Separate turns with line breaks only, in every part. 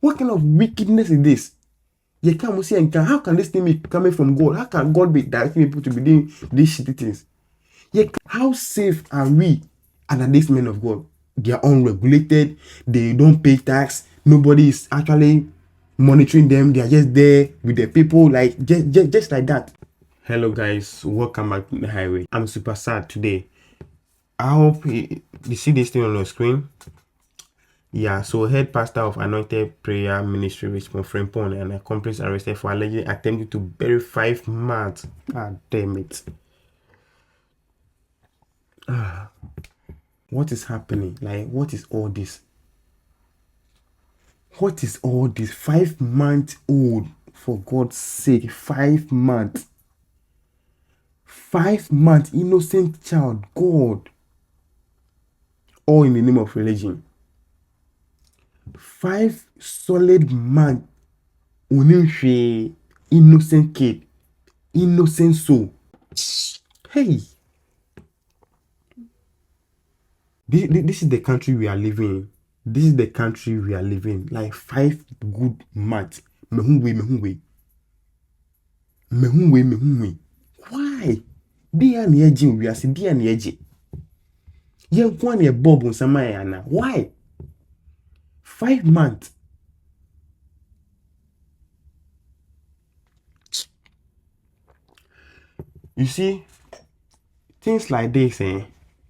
What kind of wickedness is this? You can't see and how can this thing be coming from God? How can God be directing people to be doing these shitty things? How safe are we under these men of God? They are unregulated, they don't pay tax, nobody is actually monitoring them, they are just there with the people, like just like that. Hello guys, welcome back to the highway. I'm super sad today. I hope you see this thing on your screen. Yeah, so head pastor of Anointed Prayer Ministry, Richmond Frimpong, and accomplice arrested for allegedly attempting to bury 5 months. God damn it. What is happening? Like, what is all this? What is all this? 5 months old, for God's sake, 5 months. 5 months, innocent child, God. All in the name of religion. 5 solid months, innocent kid, innocent soul. Hey, this is the country we are living in. This is the country we are living. Like 5 good months. Mehunwe. Why? Dia ni eji we are dia ni eji. Yen kwa ni bob on sama yana. Why? 5 months. You see, things like this,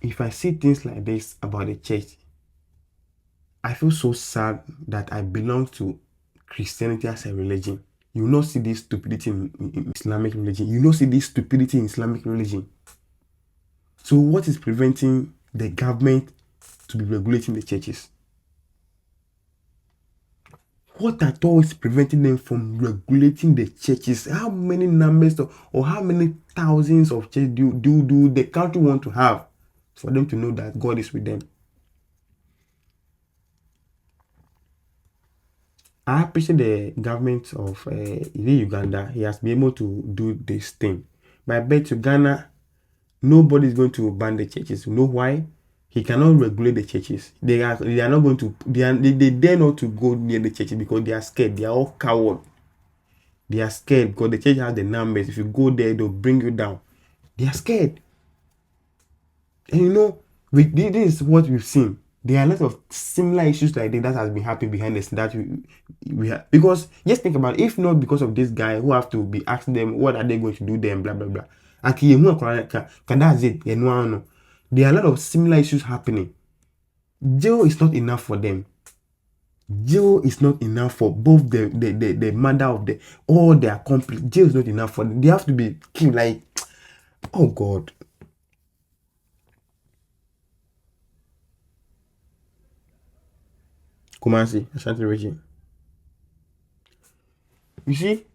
if I see things like this about the church, I feel so sad that I belong to Christianity as a religion. You will not see this stupidity in Islamic religion. You will not see this stupidity in Islamic religion. So what is preventing the government to be regulating the churches? What at all is preventing them from regulating the churches? How many numbers or how many thousands of churches do the country want to have for them to know that God is with them? I appreciate the government of Uganda. He has been able to do this thing. But I bet you Ghana, nobody is going to ban the churches. You know why? He cannot regulate the churches. They are not going to. They dare not to go near the churches because they are scared. They are all coward. They are scared because the church has the numbers. If you go there, they'll bring you down. They are scared. And you know, this is what we've seen. There are a lot of similar issues like that has been happening behind us that we have. Because just think about it, if not because of this guy who have to be asking them what are they going to do them, blah blah blah. And that's it. No. There are a lot of similar issues happening. Jail is not enough for them. Jail is not enough for both the mother of all their accomplices. Jail is not enough for them. They have to be killed. Like, oh God. Kumasi, Ashanti region. You see,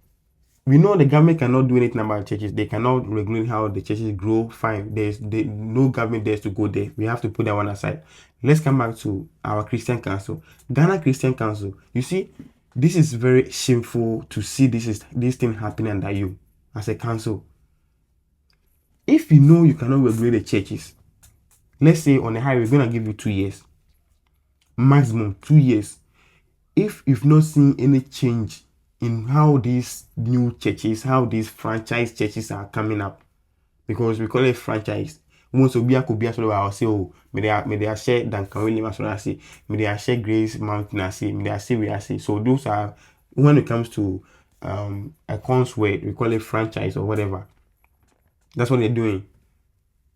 we know the government cannot do anything about churches. They cannot regulate how the churches grow. Fine. There's no government there to go there. We have to put that one aside. Let's come back to our Christian Council. Ghana Christian Council. You see, this is very shameful to see this thing happening under you as a council. If you know you cannot regulate the churches, let's say on the highway, we're going to give you 2 years. Maximum 2 years. If you've not seen any change in how these new churches, how these franchise churches are coming up, because we call it franchise. Once Obia could be as well, I'll say, oh, may they share Duncan Williams, I say, may they share Grace Mountain, I say, may they say, we say. So those are, when it comes to a consway, we call it franchise or whatever. That's what they're doing.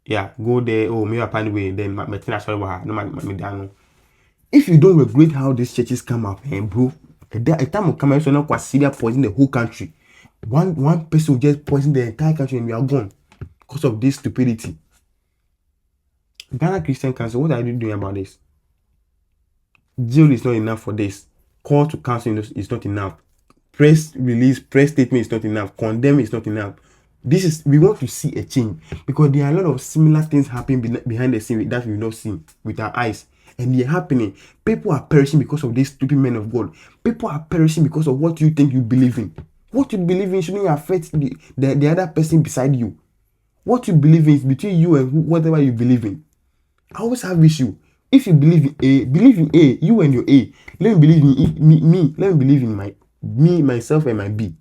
Yeah, go there, oh, maybe a way, then my no. If you don't regulate how these churches come up, bro, a time will come and so now consider poison the whole country. One person will just poison the entire country and we are gone because of this stupidity. Ghana Christian Council, what are you doing about this? Jail is not enough for this. Call to council is not enough. Press release, press statement is not enough. Condemn is not enough. We want to see a change because there are a lot of similar things happening behind the scene that we've not seen with our eyes. And they're happening. People are perishing because of these stupid men of God. People are perishing because of what you think you believe in. What you believe in shouldn't affect the other person beside you. What you believe in is between you and whatever you believe in. I always have issue. If you believe in A, you and your A. Let me believe in me. Let me believe in myself, and my B.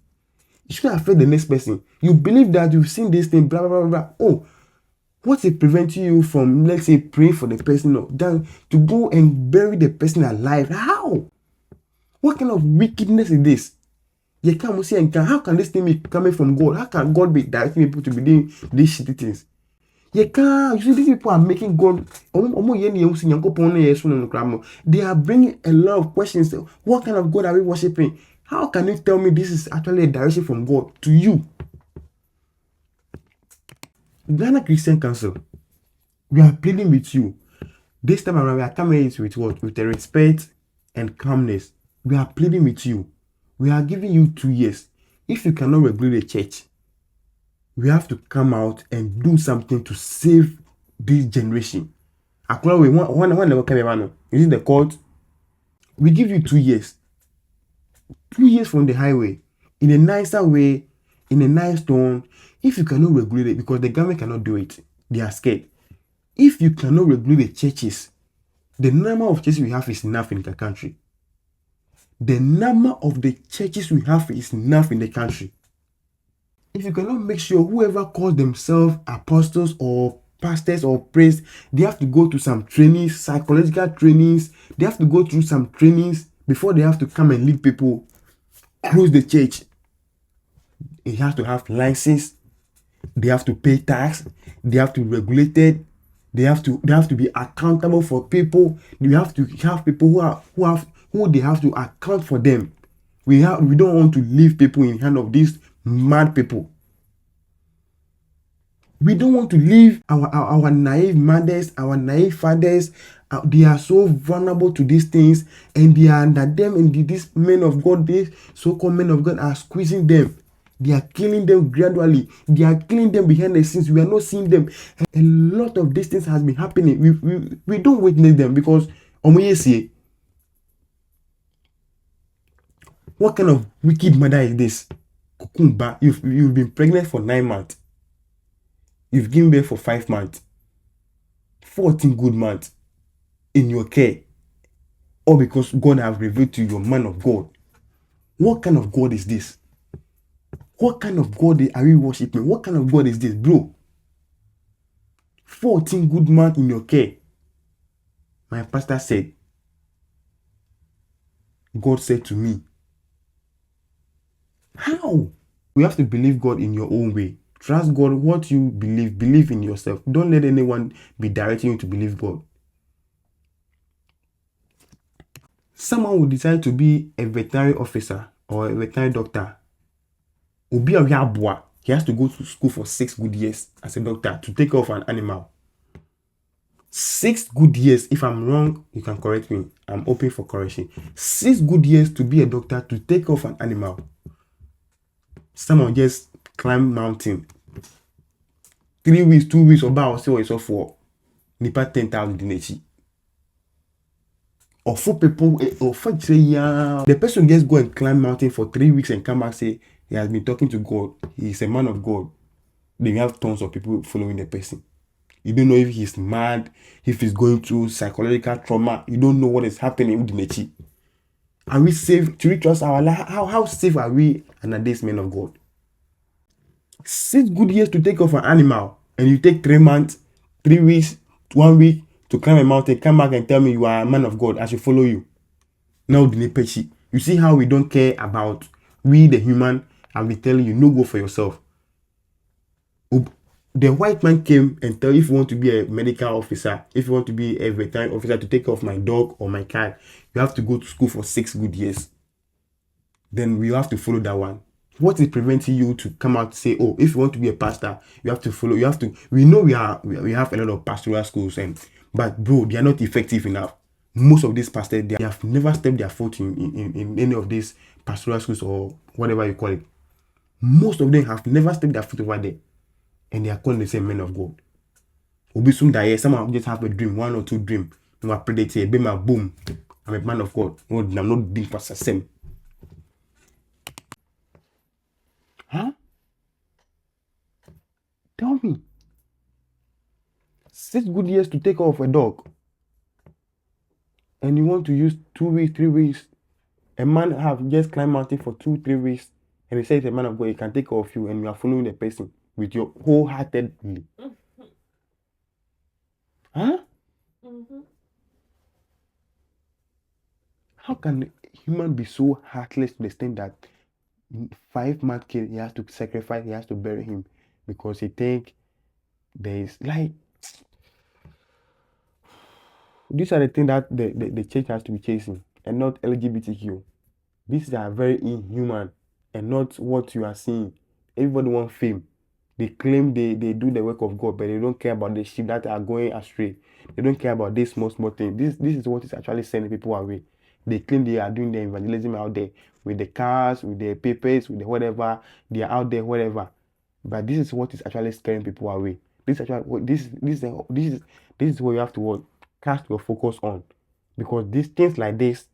It shouldn't affect the next person. You believe that you've seen this thing, blah, blah, blah, blah. Oh, what's it preventing you from, let's say, praying for the person, or then to go and bury the person alive? How? What kind of wickedness is this? You can't say, how can this thing be coming from God? How can God be directing people to be doing these shitty things? You can't. You see, these people are making God. They are bringing a lot of questions. What kind of God are we worshiping? How can you tell me this is actually a direction from God to you? Ghana Christian Council, we are pleading with you. This time around, we are coming with what? With the respect and calmness. We are pleading with you. We are giving you 2 years. If you cannot regulate the church, we have to come out and do something to save this generation. One level came around. Is it the court? We give you 2 years. 2 years from the highway. In a nicer way, in a nice tone. If you cannot regulate it, because the government cannot do it, they are scared. If you cannot regulate the churches, the number of churches we have is enough in the country. The number of the churches we have is enough in the country. If you cannot make sure whoever calls themselves apostles or pastors or priests, they have to go to some trainings, psychological trainings. They have to go through some trainings before they have to come and lead people close the church. It has to have license. They have to pay tax. They have to regulate it. They have to be accountable for people. You have to have people who they have to account for them. We don't want to leave people in the hand of these mad people. We don't want to leave our naive mothers, our naive fathers. They are so vulnerable to these things, and they are under them. And these men of God, these so-called men of God, are squeezing them. They are killing them gradually. They are killing them behind the scenes. We are not seeing them. A lot of these things has been happening. We don't witness them because what kind of wicked mother is this? Kukumba, you've been pregnant for 9 months. You've given birth for 5 months. 14 good months in your care. All because God has revealed to you, man of God. What kind of God is this? What kind of God are we worshiping? What kind of God is this, bro? 14 good months in your care. My pastor said, God said to me, how? We have to believe God in your own way. Trust God. What you believe in yourself. Don't let anyone be directing you to believe God. Someone will decide to be a veterinary officer or a veterinary doctor. He has to go to school for 6 good years as a doctor to take care of an animal. 6 good years. If I'm wrong, you can correct me. I'm open for correction. 6 good years to be a doctor to take care of an animal. Someone just climb mountain. 3 weeks, 2 weeks, or so for nipa 10,000 dinechi. Or 4 people, or 4 years. The person just go and climb mountain for 3 weeks and come back say he has been talking to God. He's a man of God. Then you have tons of people following the person. You don't know if he's mad, if he's going through psychological trauma. You don't know what is happening with Dinechi. Are we safe? To we trust our life? How safe are we under this men of God? 6 good years to take off an animal, and you take 3 months, 3 weeks, 1 week to climb a mountain, come back and tell me you are a man of God. I should follow you. Now, Dinepechi, you see how we don't care about we the human, and we telling you no, go for yourself. The white man came and tell you, if you want to be a medical officer, if you want to be a veterinary officer to take care of my dog or my cat, you have to go to school for 6 good years. Then we have to follow that one. What is preventing you to come out to say, oh, if you want to be a pastor, you have to follow, we know we have a lot of pastoral schools, but bro, they are not effective enough. Most of these pastors, they have never stepped their foot in any of these pastoral schools or whatever you call it. Most of them have never stepped their foot over there. And they are calling the same men of God. Obisum that someone just have a dream, 1 or 2 dreams. I'm a predator, boom. I'm a man of God. No, I'm not being pastor same. Huh? Tell me. 6 good years to take off a dog. and you want to use 2 weeks, 3 weeks. A man have just climbed mountain for 2, 3 weeks, and he says a man of God, he can take care of you, and you are following the person with your wholeheartedly. Huh? How can a human be so heartless to the extent that 5 month kid he has to sacrifice, he has to bury him because he think there is like these are the things that the church has to be chasing and not LGBTQ. These are very inhuman and not what you are seeing. Everybody wants fame. They claim they do the work of God, but they don't care about the sheep that are going astray. They don't care about this small thing. This is what is actually sending people away. They claim they are doing the evangelism out there with the cars, with the papers, with the whatever. They are out there, whatever. But this is what is actually scaring people away. This is what you have to cast your focus on, because these things like this,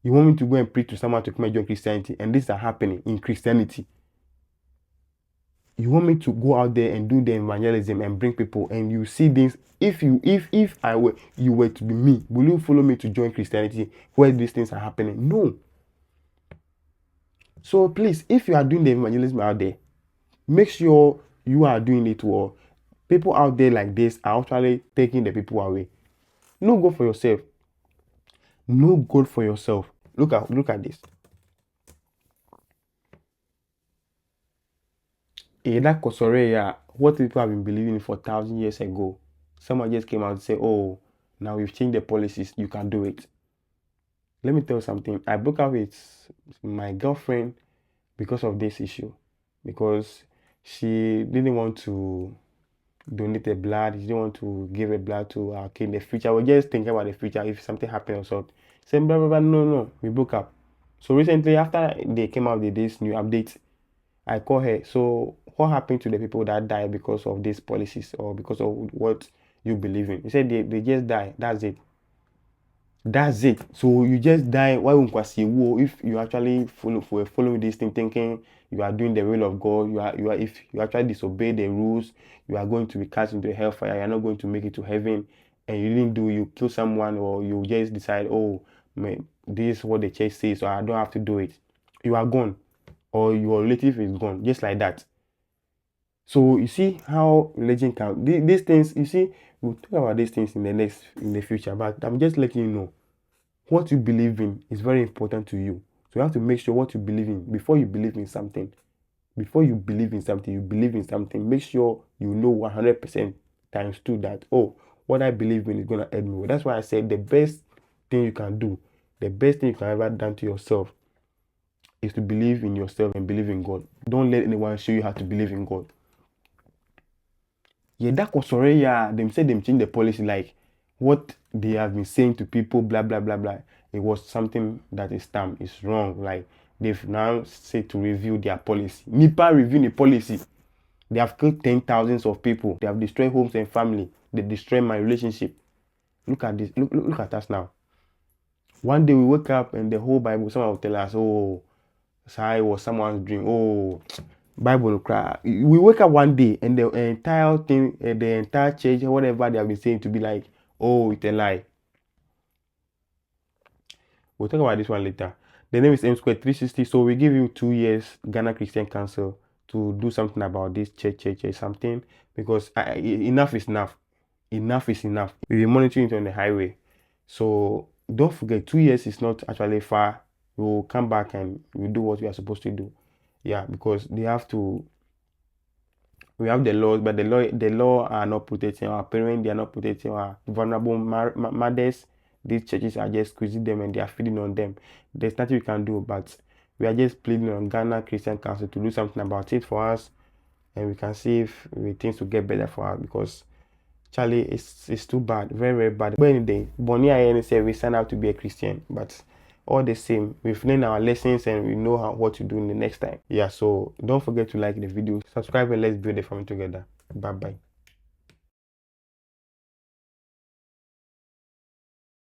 you want me to go and preach to someone to come and join Christianity, and these are happening in Christianity. You want me to go out there and do the evangelism and bring people, and you see this. If you were to be me, will you follow me to join Christianity where these things are happening? No. So please, if you are doing the evangelism out there, make sure you are doing it well. People out there like this are actually taking the people away. No good for yourself. No good for yourself. Look at this. That Kosoreya, what people have been believing for 1,000 years ago, someone just came out and said, "Oh, now we've changed the policies. You can do it." Let me tell you something. I broke up with my girlfriend because of this issue, because she didn't want to donate the blood. She didn't want to give a blood to our kid in the future. We're just thinking about the future if something happened or something. Saying blah blah blah. No, we broke up. So recently, after they came out with this new update, I call her. So what happened to the people that died because of these policies or because of what you believe in? He said they just die. That's it. That's it. So you just die. Why won't if you actually following this thing, thinking you are doing the will of God, if you actually disobey the rules, you are going to be cast into the hellfire. You are not going to make it to heaven, and you kill someone, or you just decide, oh, man, this is what the church says, so I don't have to do it. You are gone, or your relative is gone, just like that. So you see how religion can these things. You see, we'll talk about these things in the future, but I'm just letting you know what you believe in is very important to you. So you have to make sure what you believe in before you believe in something. Before you believe in something, make sure you know 100% times 2 that, oh, what I believe in is gonna help me. That's why I said the best thing you can do, the best thing you can ever done to yourself is to believe in yourself and believe in God. Don't let anyone show you how to believe in God. Yeah, that was already, yeah, them said them change the policy, like what they have been saying to people, blah blah blah blah. It was something that is it's wrong. Like they've now said to review their policy. NIPA review the policy. They have killed 10,000s of people. They have destroyed homes and family. They destroyed my relationship. Look at this. Look at us now. One day we wake up and the whole Bible, someone will tell us, oh, sorry, was someone's dream. Oh, Bible cry. We wake up one day and the entire thing, the entire church, whatever they have been saying to be like, oh, it's a lie. We'll talk about this one later. The name is M Square 360. So we give you 2 years Ghana Christian Council to do something about this church, something, because enough is enough. Enough is enough. We'll be monitoring it on the highway. So don't forget, 2 years is not actually far. We'll come back and we'll do what we are supposed to do. Yeah, because we have the laws, but the law are not protecting our parents. They are not protecting our vulnerable mothers. These churches are just squeezing them and they are feeding on them. There's nothing we can do, but we are just pleading on Ghana Christian Council to do something about it for us, and we can see if things will get better for us, because Charlie, it's too bad, very very bad. But anyway, Bonnie and say we sign out to be a Christian, but all the same, we've learned our lessons and we know what to do in the next time. Yeah, so don't forget to like the video, subscribe, and let's build a family together. Bye bye.